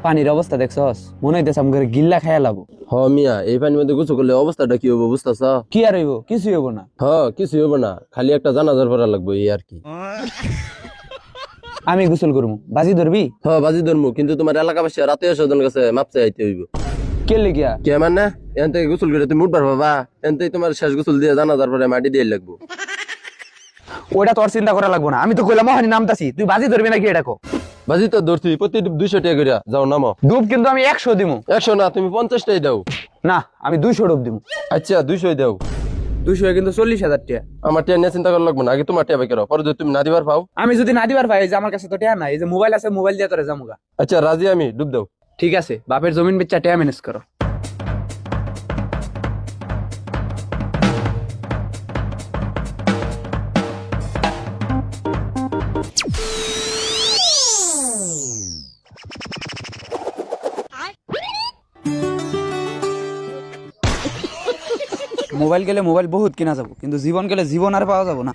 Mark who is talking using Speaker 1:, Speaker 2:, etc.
Speaker 1: পানির অবস্থা দেখছস, মনে হইতেছে আমাকে গিল্লা খাইয়া লাবো।
Speaker 2: হ মিয়া, এই পানির মধ্যে গোসল করলে অবস্থাটা কি হবো বুঝতেছ?
Speaker 1: কি আর হইব, কিছুই হইব না।
Speaker 2: হ, কিছু হবো না, খালি একটা জানাজার পড়া লাগবে এই আর কি।
Speaker 1: আমি গোসল করবো, বাজি ধরবি?
Speaker 2: হ, বাজি ধরমু, কিন্তু তোমার এলাকাবাসী রাতে স্বজনের কাছে মাপ চাইতে হইব।
Speaker 1: কে লিখিয়া?
Speaker 2: কে মানে? এখান থেকে গোসল করে তুমি উঠবার বাবা, এখান থেকে তোমার শেষ গোসল দিয়ে জানাজার পরে মাটি দিয়ে লাগবো।
Speaker 1: ওইটা তোর চিন্তা করা লাগবো না, আমি তো কইলাম মহানি নামতাছি, তুই বাজি ধরবি নাকি এটা কো।
Speaker 2: বাজি তো ধরছি, প্রতি 200 টাকা করে যাও নামো।
Speaker 1: ডুব কিন্তু আমি 100 দিমু।
Speaker 2: 100 না, তুমি 50 টাই দাও।
Speaker 1: না, আমি 200 ডুব দিমু।
Speaker 2: আচ্ছা 200 দাও।
Speaker 1: 200 কিন্তু 40,000 টাকা।
Speaker 2: আমার টিয়া নিয়ে চিন্তা করা লাগবে না, আগে তোমার টিয়া বেকার, পরে যদি তুমি না দিবার পাও।
Speaker 1: আমি যদি না দিবার ভাই, এই যে আমার কাছে তো টাকা নাই, এই যে মোবাইল আছে, মোবাইল দিয়ে তোরে যামুগা।
Speaker 2: আচ্ছা রাজি আমি, ডুব দাও।
Speaker 1: ঠিক আছে, বাপের জমিন বেচা টাকা ম্যানেজ করো। মোবাইল গেলে মোবাইল বহুত কিনা যাবো, কিন্তু জীবন গেলে জীবন আর পাওয়া যাবো না।